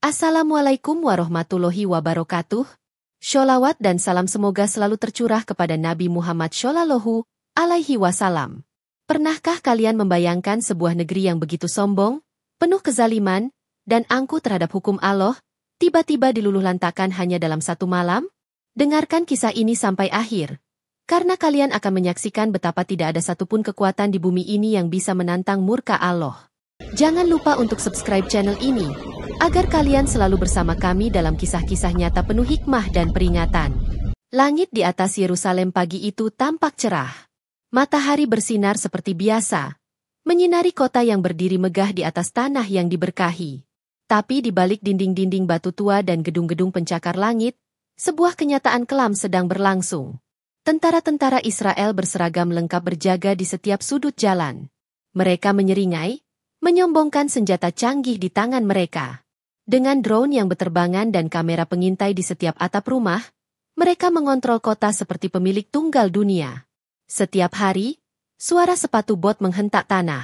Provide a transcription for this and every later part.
Assalamualaikum warahmatullahi wabarakatuh. Sholawat dan salam semoga selalu tercurah kepada Nabi Muhammad Shallallahu alaihi wasallam. Pernahkah kalian membayangkan sebuah negeri yang begitu sombong, penuh kezaliman, dan angkuh terhadap hukum Allah, tiba-tiba diluluhlantakkan hanya dalam satu malam? Dengarkan kisah ini sampai akhir, karena kalian akan menyaksikan betapa tidak ada satupun kekuatan di bumi ini yang bisa menantang murka Allah. Jangan lupa untuk subscribe channel ini, agar kalian selalu bersama kami dalam kisah-kisah nyata penuh hikmah dan peringatan. Langit di atas Yerusalem pagi itu tampak cerah. Matahari bersinar seperti biasa, menyinari kota yang berdiri megah di atas tanah yang diberkahi. Tapi di balik dinding-dinding batu tua dan gedung-gedung pencakar langit, sebuah kenyataan kelam sedang berlangsung. Tentara-tentara Israel berseragam lengkap berjaga di setiap sudut jalan. Mereka menyeringai, menyombongkan senjata canggih di tangan mereka. Dengan drone yang berterbangan dan kamera pengintai di setiap atap rumah, mereka mengontrol kota seperti pemilik tunggal dunia. Setiap hari, suara sepatu bot menghentak tanah.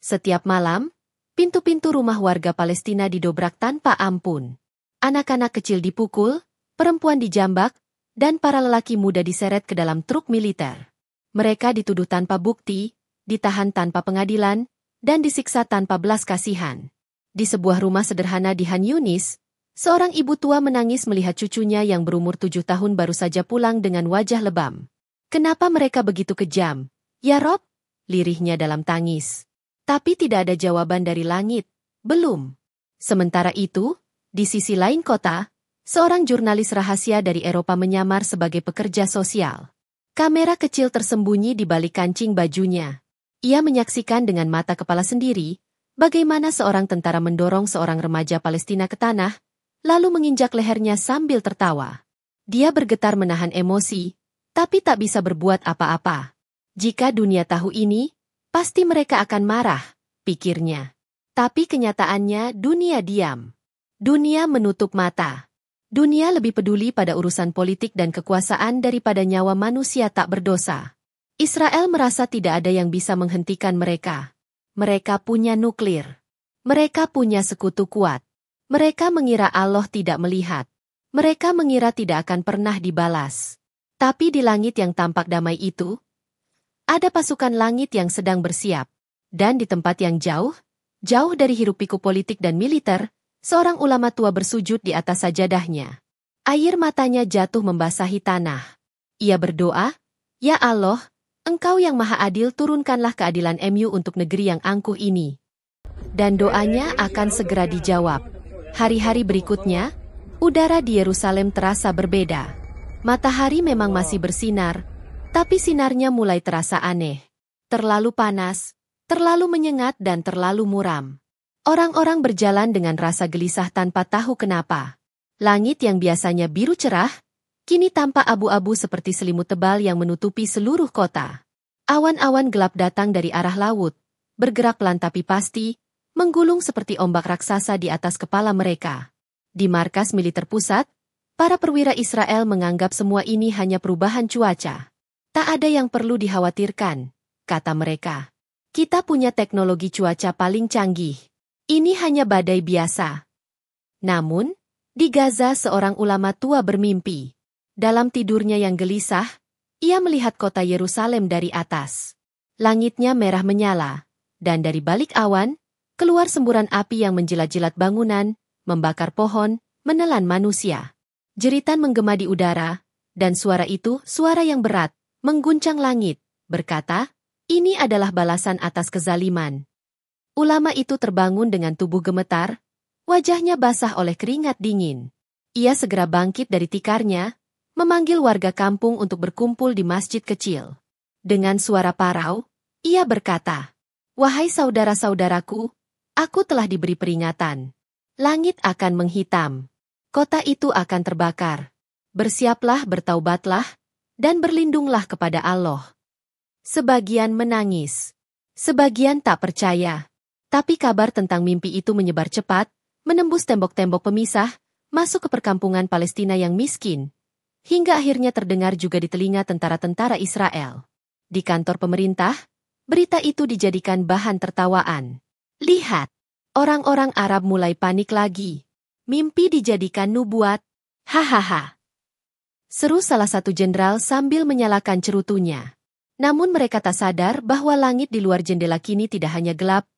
Setiap malam, pintu-pintu rumah warga Palestina didobrak tanpa ampun. Anak-anak kecil dipukul, perempuan dijambak, dan para lelaki muda diseret ke dalam truk militer. Mereka dituduh tanpa bukti, ditahan tanpa pengadilan, dan disiksa tanpa belas kasihan. Di sebuah rumah sederhana di Han Yunis, seorang ibu tua menangis melihat cucunya yang berumur 7 tahun baru saja pulang dengan wajah lebam. Kenapa mereka begitu kejam? Ya Rob, lirihnya dalam tangis. Tapi tidak ada jawaban dari langit. Belum. Sementara itu, di sisi lain kota, seorang jurnalis rahasia dari Eropa menyamar sebagai pekerja sosial. Kamera kecil tersembunyi di balik kancing bajunya. Ia menyaksikan dengan mata kepala sendiri, bagaimana seorang tentara mendorong seorang remaja Palestina ke tanah, lalu menginjak lehernya sambil tertawa. Dia bergetar menahan emosi, tapi tak bisa berbuat apa-apa. Jika dunia tahu ini, pasti mereka akan marah, pikirnya. Tapi kenyataannya dunia diam. Dunia menutup mata. Dunia lebih peduli pada urusan politik dan kekuasaan daripada nyawa manusia tak berdosa. Israel merasa tidak ada yang bisa menghentikan mereka. Mereka punya nuklir. Mereka punya sekutu kuat. Mereka mengira Allah tidak melihat. Mereka mengira tidak akan pernah dibalas. Tapi di langit yang tampak damai itu, ada pasukan langit yang sedang bersiap. Dan di tempat yang jauh, jauh dari hiruk-pikuk politik dan militer, seorang ulama tua bersujud di atas sajadahnya. Air matanya jatuh membasahi tanah. Ia berdoa, "Ya Allah, Engkau yang Maha Adil, turunkanlah keadilan MU untuk negeri yang angkuh ini." Dan doanya akan segera dijawab. Hari-hari berikutnya, udara di Yerusalem terasa berbeda. Matahari memang masih bersinar, tapi sinarnya mulai terasa aneh. Terlalu panas, terlalu menyengat dan terlalu muram. Orang-orang berjalan dengan rasa gelisah tanpa tahu kenapa. Langit yang biasanya biru cerah, kini tampak abu-abu seperti selimut tebal yang menutupi seluruh kota. Awan-awan gelap datang dari arah laut, bergerak pelan tapi pasti, menggulung seperti ombak raksasa di atas kepala mereka. Di markas militer pusat, para perwira Israel menganggap semua ini hanya perubahan cuaca. Tak ada yang perlu dikhawatirkan, kata mereka. Kita punya teknologi cuaca paling canggih. Ini hanya badai biasa. Namun, di Gaza seorang ulama tua bermimpi. Dalam tidurnya yang gelisah, ia melihat kota Yerusalem dari atas. Langitnya merah menyala, dan dari balik awan, keluar semburan api yang menjilat-jilat bangunan, membakar pohon, menelan manusia. Jeritan menggema di udara, dan suara itu, suara yang berat, mengguncang langit, berkata, "Ini adalah balasan atas kezaliman." Ulama itu terbangun dengan tubuh gemetar, wajahnya basah oleh keringat dingin. Ia segera bangkit dari tikarnya, memanggil warga kampung untuk berkumpul di masjid kecil. Dengan suara parau, ia berkata, "Wahai saudara-saudaraku, aku telah diberi peringatan. Langit akan menghitam. Kota itu akan terbakar. Bersiaplah, bertaubatlah, dan berlindunglah kepada Allah." Sebagian menangis. Sebagian tak percaya. Tapi kabar tentang mimpi itu menyebar cepat, menembus tembok-tembok pemisah, masuk ke perkampungan Palestina yang miskin, hingga akhirnya terdengar juga di telinga tentara-tentara Israel. Di kantor pemerintah, berita itu dijadikan bahan tertawaan. Lihat, orang-orang Arab mulai panik lagi. Mimpi dijadikan nubuat. Hahaha. Seru salah satu jenderal sambil menyalakan cerutunya. Namun mereka tak sadar bahwa langit di luar jendela kini tidak hanya gelap,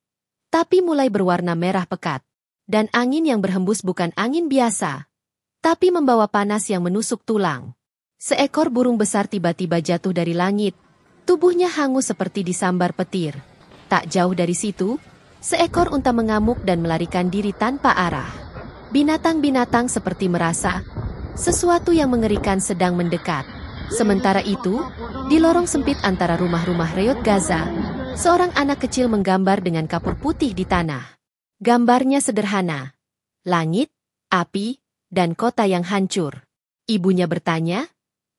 tapi mulai berwarna merah pekat. Dan angin yang berhembus bukan angin biasa, tapi membawa panas yang menusuk tulang. Seekor burung besar tiba-tiba jatuh dari langit. Tubuhnya hangus seperti disambar petir. Tak jauh dari situ, seekor unta mengamuk dan melarikan diri tanpa arah. Binatang-binatang seperti merasa sesuatu yang mengerikan sedang mendekat. Sementara itu, di lorong sempit antara rumah-rumah reot Gaza, seorang anak kecil menggambar dengan kapur putih di tanah. Gambarnya sederhana. Langit, api, dan kota yang hancur. Ibunya bertanya,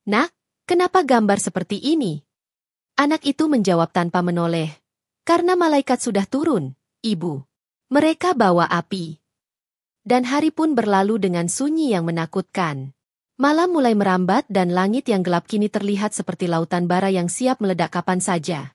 "Nak, kenapa gambar seperti ini?" Anak itu menjawab tanpa menoleh, "Karena malaikat sudah turun, Ibu. Mereka bawa api." Dan hari pun berlalu dengan sunyi yang menakutkan. Malam mulai merambat dan langit yang gelap kini terlihat seperti lautan bara yang siap meledak kapan saja.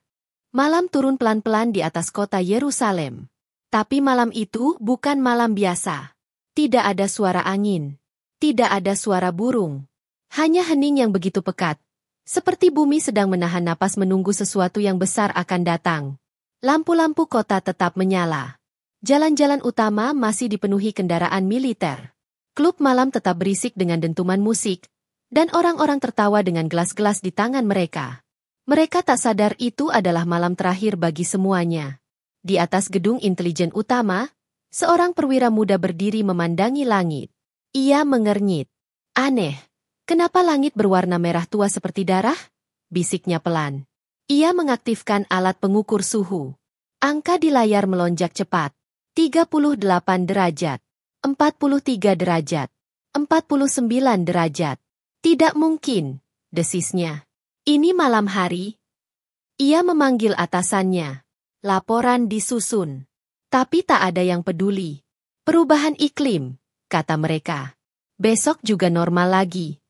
Malam turun pelan-pelan di atas kota Yerusalem. Tapi malam itu bukan malam biasa. Tidak ada suara angin. Tidak ada suara burung. Hanya hening yang begitu pekat. Seperti bumi sedang menahan napas menunggu sesuatu yang besar akan datang. Lampu-lampu kota tetap menyala. Jalan-jalan utama masih dipenuhi kendaraan militer. Klub malam tetap berisik dengan dentuman musik, dan orang-orang tertawa dengan gelas-gelas di tangan mereka. Mereka tak sadar itu adalah malam terakhir bagi semuanya. Di atas gedung intelijen utama, seorang perwira muda berdiri memandangi langit. Ia mengernyit. "Aneh, kenapa langit berwarna merah tua seperti darah?" bisiknya pelan. Ia mengaktifkan alat pengukur suhu. Angka di layar melonjak cepat. 38 derajat. 43 derajat. 49 derajat. "Tidak mungkin," desisnya. "Ini malam hari." Ia memanggil atasannya. Laporan disusun. Tapi tak ada yang peduli. "Perubahan iklim," kata mereka. "Besok juga normal lagi."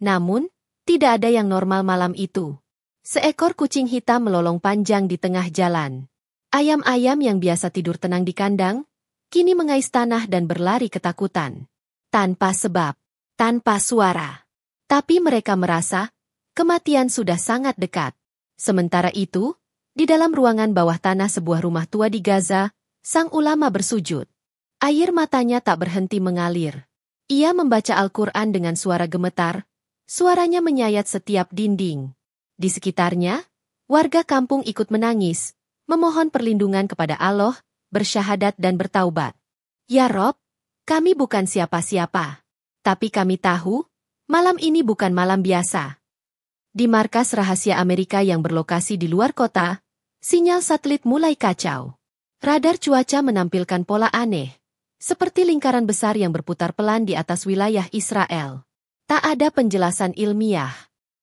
Namun, tidak ada yang normal malam itu. Seekor kucing hitam melolong panjang di tengah jalan. Ayam-ayam yang biasa tidur tenang di kandang, kini mengais tanah dan berlari ketakutan. Tanpa sebab, tanpa suara. Tapi mereka merasa, kematian sudah sangat dekat. Sementara itu, di dalam ruangan bawah tanah sebuah rumah tua di Gaza, sang ulama bersujud. Air matanya tak berhenti mengalir. Ia membaca Al-Quran dengan suara gemetar, suaranya menyayat setiap dinding. Di sekitarnya, warga kampung ikut menangis, memohon perlindungan kepada Allah, bersyahadat dan bertaubat. "Ya Rob, kami bukan siapa-siapa. Tapi kami tahu, malam ini bukan malam biasa." Di markas rahasia Amerika yang berlokasi di luar kota, sinyal satelit mulai kacau. Radar cuaca menampilkan pola aneh, seperti lingkaran besar yang berputar pelan di atas wilayah Israel. Tak ada penjelasan ilmiah.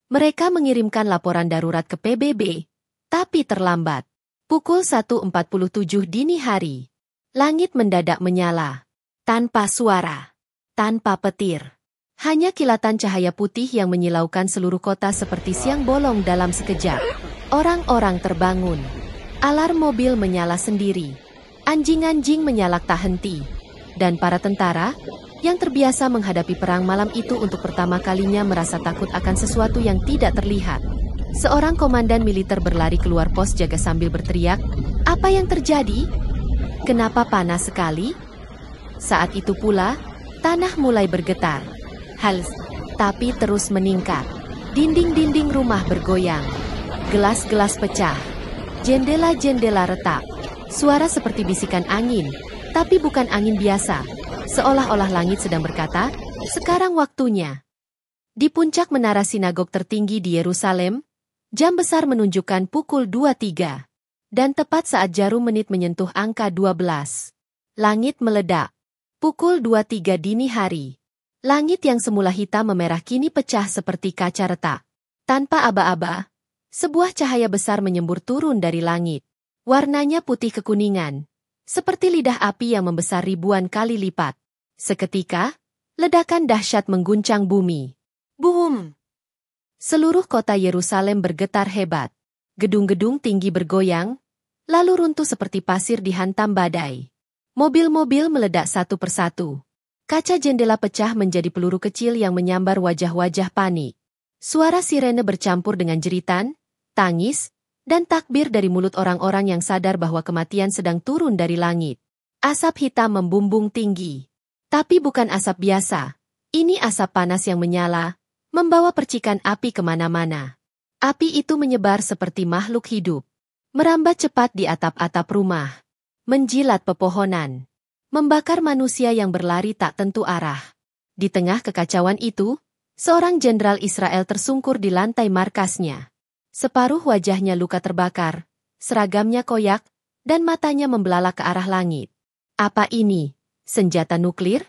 Mereka mengirimkan laporan darurat ke PBB, tapi terlambat. Pukul 1.47 dini hari. Langit mendadak menyala. Tanpa suara. Tanpa petir. Hanya kilatan cahaya putih yang menyilaukan seluruh kota seperti siang bolong dalam sekejap. Orang-orang terbangun. Alarm mobil menyala sendiri. Anjing-anjing menyalak tak henti. Dan para tentara, yang terbiasa menghadapi perang malam itu untuk pertama kalinya merasa takut akan sesuatu yang tidak terlihat. Seorang komandan militer berlari keluar pos jaga sambil berteriak, "Apa yang terjadi? Kenapa panas sekali?" Saat itu pula, tanah mulai bergetar. Tapi terus meningkat. Dinding-dinding rumah bergoyang. Gelas-gelas pecah. Jendela-jendela retak. Suara seperti bisikan angin, tapi bukan angin biasa. Seolah-olah langit sedang berkata, "Sekarang waktunya." Di puncak menara sinagog tertinggi di Yerusalem, jam besar menunjukkan pukul 23. Dan tepat saat jarum menit menyentuh angka 12. Langit meledak. Pukul 23 dini hari. Langit yang semula hitam memerah kini pecah seperti kaca retak. Tanpa aba-aba, sebuah cahaya besar menyembur turun dari langit. Warnanya putih kekuningan, seperti lidah api yang membesar ribuan kali lipat. Seketika, ledakan dahsyat mengguncang bumi. Boom! Seluruh kota Yerusalem bergetar hebat. Gedung-gedung tinggi bergoyang, lalu runtuh seperti pasir dihantam badai. Mobil-mobil meledak satu persatu. Kaca jendela pecah menjadi peluru kecil yang menyambar wajah-wajah panik. Suara sirene bercampur dengan jeritan, tangis, dan takbir dari mulut orang-orang yang sadar bahwa kematian sedang turun dari langit. Asap hitam membumbung tinggi. Tapi bukan asap biasa. Ini asap panas yang menyala, membawa percikan api kemana-mana. Api itu menyebar seperti makhluk hidup. Merambat cepat di atap-atap rumah. Menjilat pepohonan. Membakar manusia yang berlari tak tentu arah. Di tengah kekacauan itu, seorang jenderal Israel tersungkur di lantai markasnya. Separuh wajahnya luka terbakar, seragamnya koyak, dan matanya membelalak ke arah langit. Apa ini? Senjata nuklir?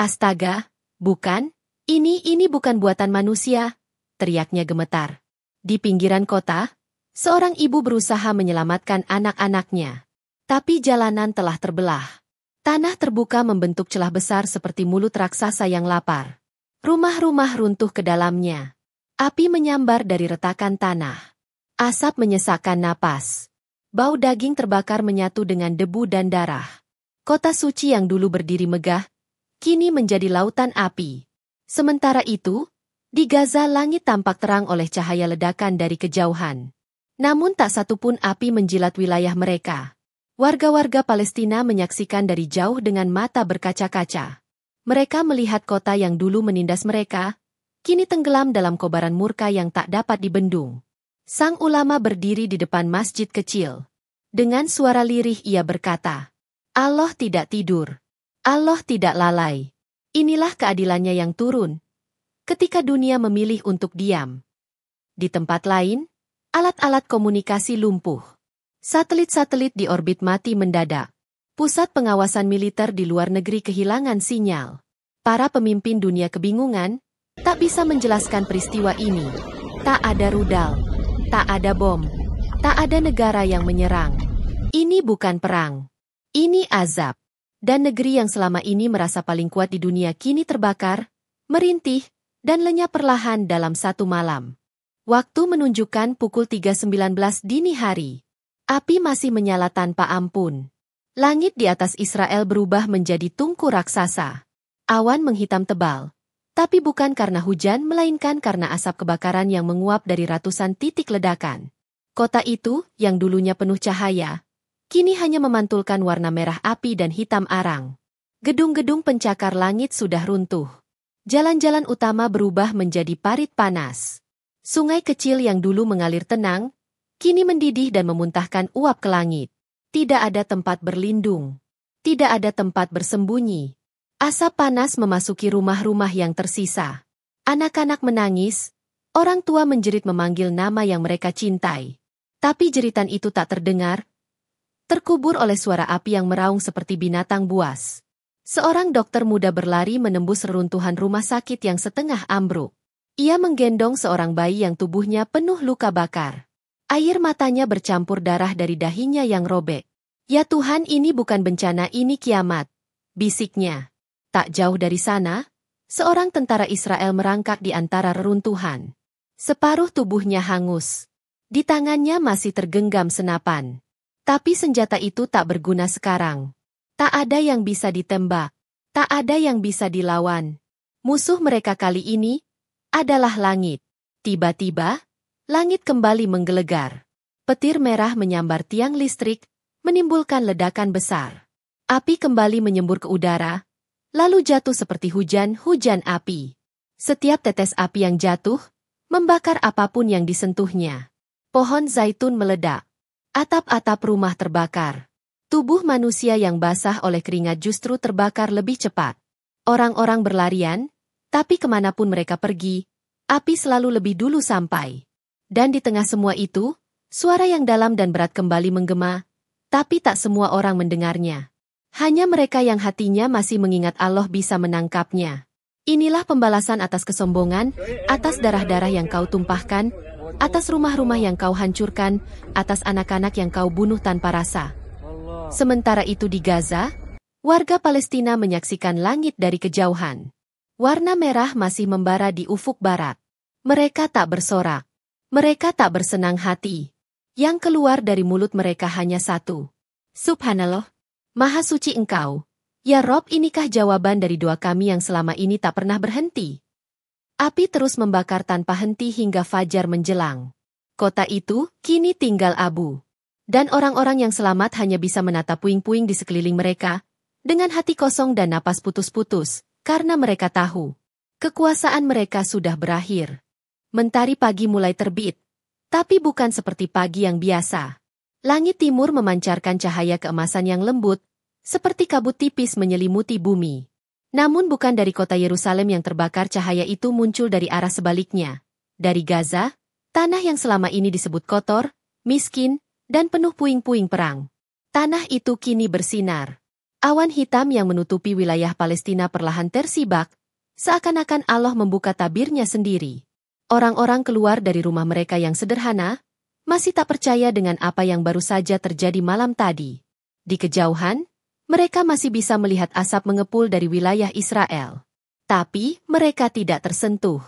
Astaga, bukan. Ini bukan buatan manusia, teriaknya gemetar. Di pinggiran kota, seorang ibu berusaha menyelamatkan anak-anaknya. Tapi jalanan telah terbelah. Tanah terbuka membentuk celah besar seperti mulut raksasa yang lapar. Rumah-rumah runtuh ke dalamnya. Api menyambar dari retakan tanah. Asap menyesakkan napas. Bau daging terbakar menyatu dengan debu dan darah. Kota suci yang dulu berdiri megah, kini menjadi lautan api. Sementara itu, di Gaza langit tampak terang oleh cahaya ledakan dari kejauhan. Namun tak satupun api menjilat wilayah mereka. Warga-warga Palestina menyaksikan dari jauh dengan mata berkaca-kaca. Mereka melihat kota yang dulu menindas mereka, kini tenggelam dalam kobaran murka yang tak dapat dibendung. Sang ulama berdiri di depan masjid kecil. Dengan suara lirih ia berkata, Allah tidak tidur. Allah tidak lalai. Inilah keadilannya yang turun. Ketika dunia memilih untuk diam. Di tempat lain, alat-alat komunikasi lumpuh. Satelit-satelit di orbit mati mendadak. Pusat pengawasan militer di luar negeri kehilangan sinyal. Para pemimpin dunia kebingungan, tak bisa menjelaskan peristiwa ini. Tak ada rudal, tak ada bom, tak ada negara yang menyerang. Ini bukan perang. Ini azab. Dan negeri yang selama ini merasa paling kuat di dunia kini terbakar, merintih, dan lenyap perlahan dalam satu malam. Waktu menunjukkan pukul 3.19 dini hari. Api masih menyala tanpa ampun. Langit di atas Israel berubah menjadi tungku raksasa. Awan menghitam tebal. Tapi bukan karena hujan melainkan karena asap kebakaran yang menguap dari ratusan titik ledakan. Kota itu, yang dulunya penuh cahaya, kini hanya memantulkan warna merah api dan hitam arang. Gedung-gedung pencakar langit sudah runtuh. Jalan-jalan utama berubah menjadi parit panas. Sungai kecil yang dulu mengalir tenang, kini mendidih dan memuntahkan uap ke langit. Tidak ada tempat berlindung. Tidak ada tempat bersembunyi. Asap panas memasuki rumah-rumah yang tersisa. Anak-anak menangis, orang tua menjerit memanggil nama yang mereka cintai. Tapi jeritan itu tak terdengar, terkubur oleh suara api yang meraung seperti binatang buas. Seorang dokter muda berlari menembus reruntuhan rumah sakit yang setengah ambruk. Ia menggendong seorang bayi yang tubuhnya penuh luka bakar. Air matanya bercampur darah dari dahinya yang robek. Ya Tuhan, ini bukan bencana, ini kiamat, bisiknya. Tak jauh dari sana, seorang tentara Israel merangkak di antara reruntuhan. Separuh tubuhnya hangus. Di tangannya masih tergenggam senapan. Tapi senjata itu tak berguna sekarang. Tak ada yang bisa ditembak. Tak ada yang bisa dilawan. Musuh mereka kali ini adalah langit. Tiba-tiba, langit kembali menggelegar. Petir merah menyambar tiang listrik, menimbulkan ledakan besar. Api kembali menyembur ke udara, lalu jatuh seperti hujan api. Setiap tetes api yang jatuh, membakar apapun yang disentuhnya. Pohon zaitun meledak. Atap-atap rumah terbakar. Tubuh manusia yang basah oleh keringat justru terbakar lebih cepat. Orang-orang berlarian, tapi kemanapun mereka pergi, api selalu lebih dulu sampai. Dan di tengah semua itu, suara yang dalam dan berat kembali menggema, tapi tak semua orang mendengarnya. Hanya mereka yang hatinya masih mengingat Allah bisa menangkapnya. Inilah pembalasan atas kesombongan, atas darah-darah yang kau tumpahkan, atas rumah-rumah yang kau hancurkan, atas anak-anak yang kau bunuh tanpa rasa. Sementara itu di Gaza, warga Palestina menyaksikan langit dari kejauhan. Warna merah masih membara di ufuk barat. Mereka tak bersorak. Mereka tak bersenang hati. Yang keluar dari mulut mereka hanya satu. Subhanallah, Maha Suci Engkau, Ya Rob, inikah jawaban dari doa kami yang selama ini tak pernah berhenti? Api terus membakar tanpa henti hingga fajar menjelang. Kota itu kini tinggal abu. Dan orang-orang yang selamat hanya bisa menatap puing-puing di sekeliling mereka, dengan hati kosong dan napas putus-putus, karena mereka tahu kekuasaan mereka sudah berakhir. Mentari pagi mulai terbit, tapi bukan seperti pagi yang biasa. Langit timur memancarkan cahaya keemasan yang lembut, seperti kabut tipis menyelimuti bumi. Namun bukan dari kota Yerusalem yang terbakar, cahaya itu muncul dari arah sebaliknya. Dari Gaza, tanah yang selama ini disebut kotor, miskin, dan penuh puing-puing perang. Tanah itu kini bersinar. Awan hitam yang menutupi wilayah Palestina perlahan tersibak, seakan-akan Allah membuka tabirnya sendiri. Orang-orang keluar dari rumah mereka yang sederhana, masih tak percaya dengan apa yang baru saja terjadi malam tadi. Di kejauhan, mereka masih bisa melihat asap mengepul dari wilayah Israel. Tapi mereka tidak tersentuh.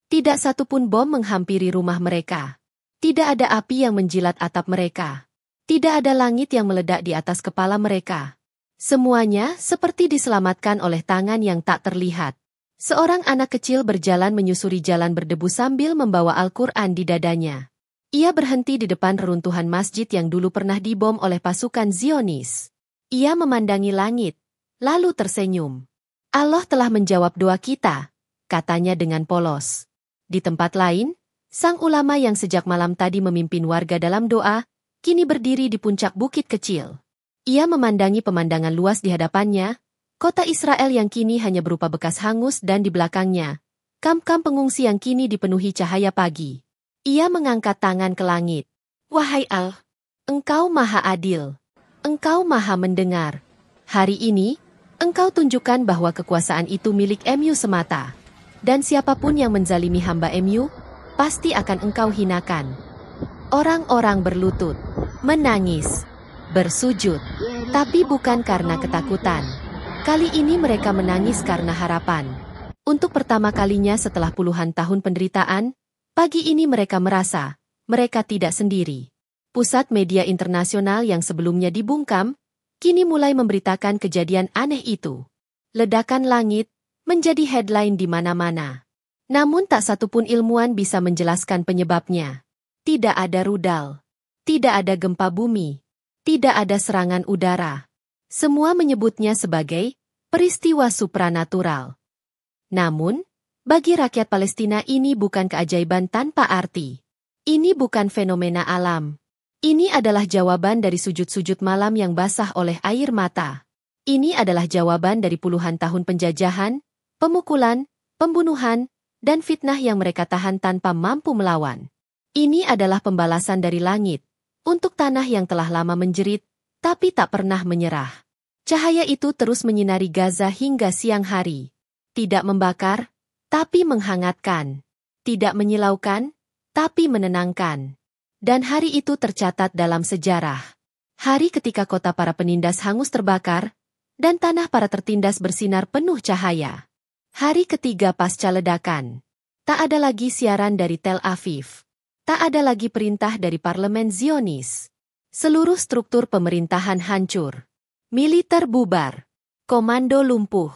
Tidak satupun bom menghampiri rumah mereka. Tidak ada api yang menjilat atap mereka. Tidak ada langit yang meledak di atas kepala mereka. Semuanya seperti diselamatkan oleh tangan yang tak terlihat. Seorang anak kecil berjalan menyusuri jalan berdebu sambil membawa Al-Quran di dadanya. Ia berhenti di depan reruntuhan masjid yang dulu pernah dibom oleh pasukan Zionis. Ia memandangi langit, lalu tersenyum. Allah telah menjawab doa kita, katanya dengan polos. Di tempat lain, sang ulama yang sejak malam tadi memimpin warga dalam doa, kini berdiri di puncak bukit kecil. Ia memandangi pemandangan luas di hadapannya, kota Israel yang kini hanya berupa bekas hangus dan di belakangnya, kamp-kamp pengungsi yang kini dipenuhi cahaya pagi. Ia mengangkat tangan ke langit. Wahai Allah, Engkau maha adil. Engkau maha mendengar. Hari ini, Engkau tunjukkan bahwa kekuasaan itu milik MU semata. Dan siapapun yang menzalimi hamba MU, pasti akan Engkau hinakan. Orang-orang berlutut, menangis, bersujud, tapi bukan karena ketakutan. Kali ini mereka menangis karena harapan. Untuk pertama kalinya setelah puluhan tahun penderitaan, pagi ini mereka merasa, mereka tidak sendiri. Pusat media internasional yang sebelumnya dibungkam, kini mulai memberitakan kejadian aneh itu. Ledakan langit menjadi headline di mana-mana. Namun tak satupun ilmuwan bisa menjelaskan penyebabnya. Tidak ada rudal. Tidak ada gempa bumi. Tidak ada serangan udara. Semua menyebutnya sebagai peristiwa supranatural. Namun, bagi rakyat Palestina ini bukan keajaiban tanpa arti. Ini bukan fenomena alam. Ini adalah jawaban dari sujud-sujud malam yang basah oleh air mata. Ini adalah jawaban dari puluhan tahun penjajahan, pemukulan, pembunuhan, dan fitnah yang mereka tahan tanpa mampu melawan. Ini adalah pembalasan dari langit, untuk tanah yang telah lama menjerit, tapi tak pernah menyerah. Cahaya itu terus menyinari Gaza hingga siang hari. Tidak membakar, tapi menghangatkan. Tidak menyilaukan, tapi menenangkan. Dan hari itu tercatat dalam sejarah. Hari ketika kota para penindas hangus terbakar, dan tanah para tertindas bersinar penuh cahaya. Hari ketiga pasca ledakan. Tak ada lagi siaran dari Tel Aviv. Tak ada lagi perintah dari parlemen Zionis. Seluruh struktur pemerintahan hancur. Militer bubar. Komando lumpuh.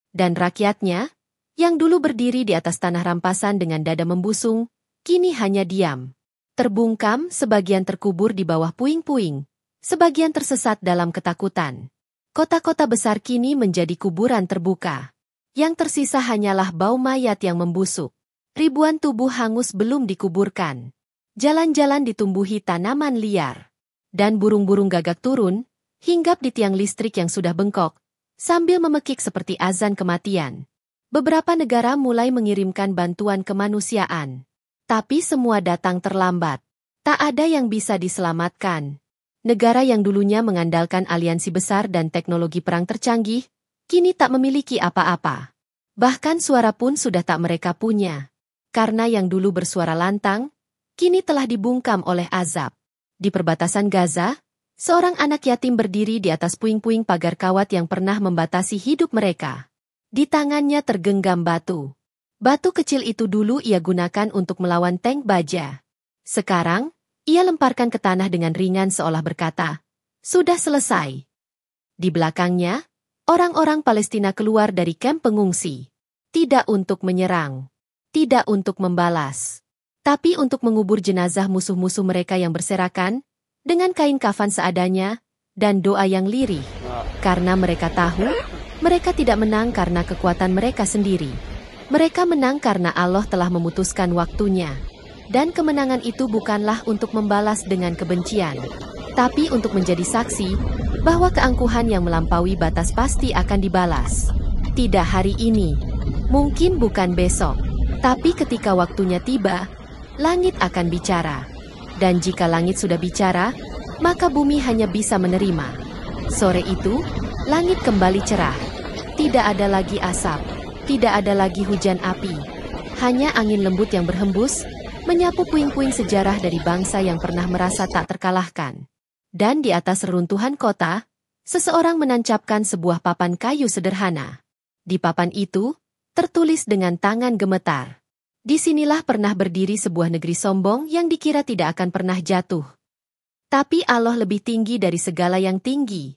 Dan rakyatnya, yang dulu berdiri di atas tanah rampasan dengan dada membusung, kini hanya diam. Terbungkam, sebagian terkubur di bawah puing-puing, sebagian tersesat dalam ketakutan. Kota-kota besar kini menjadi kuburan terbuka. Yang tersisa hanyalah bau mayat yang membusuk. Ribuan tubuh hangus belum dikuburkan. Jalan-jalan ditumbuhi tanaman liar. Dan burung-burung gagak turun, hinggap di tiang listrik yang sudah bengkok, sambil memekik seperti azan kematian. Beberapa negara mulai mengirimkan bantuan kemanusiaan. Tapi semua datang terlambat. Tak ada yang bisa diselamatkan. Negara yang dulunya mengandalkan aliansi besar dan teknologi perang tercanggih, kini tak memiliki apa-apa. Bahkan suara pun sudah tak mereka punya. Karena yang dulu bersuara lantang, kini telah dibungkam oleh azab. Di perbatasan Gaza, seorang anak yatim berdiri di atas puing-puing pagar kawat yang pernah membatasi hidup mereka. Di tangannya tergenggam batu. Batu kecil itu dulu ia gunakan untuk melawan tank baja. Sekarang, ia lemparkan ke tanah dengan ringan seolah berkata, "Sudah selesai." Di belakangnya, orang-orang Palestina keluar dari kamp pengungsi. Tidak untuk menyerang. Tidak untuk membalas. Tapi untuk mengubur jenazah musuh-musuh mereka yang berserakan, dengan kain kafan seadanya, dan doa yang lirih. Karena mereka tahu, mereka tidak menang karena kekuatan mereka sendiri. Mereka menang karena Allah telah memutuskan waktunya. Dan kemenangan itu bukanlah untuk membalas dengan kebencian, tapi untuk menjadi saksi bahwa keangkuhan yang melampaui batas pasti akan dibalas. Tidak hari ini, mungkin bukan besok, tapi ketika waktunya tiba, langit akan bicara. Dan jika langit sudah bicara, maka bumi hanya bisa menerima. Sore itu, langit kembali cerah. Tidak ada lagi asap, tidak ada lagi hujan api. Hanya angin lembut yang berhembus, menyapu puing-puing sejarah dari bangsa yang pernah merasa tak terkalahkan. Dan di atas reruntuhan kota, seseorang menancapkan sebuah papan kayu sederhana. Di papan itu, tertulis dengan tangan gemetar. Disinilah pernah berdiri sebuah negeri sombong yang dikira tidak akan pernah jatuh. Tapi Allah lebih tinggi dari segala yang tinggi.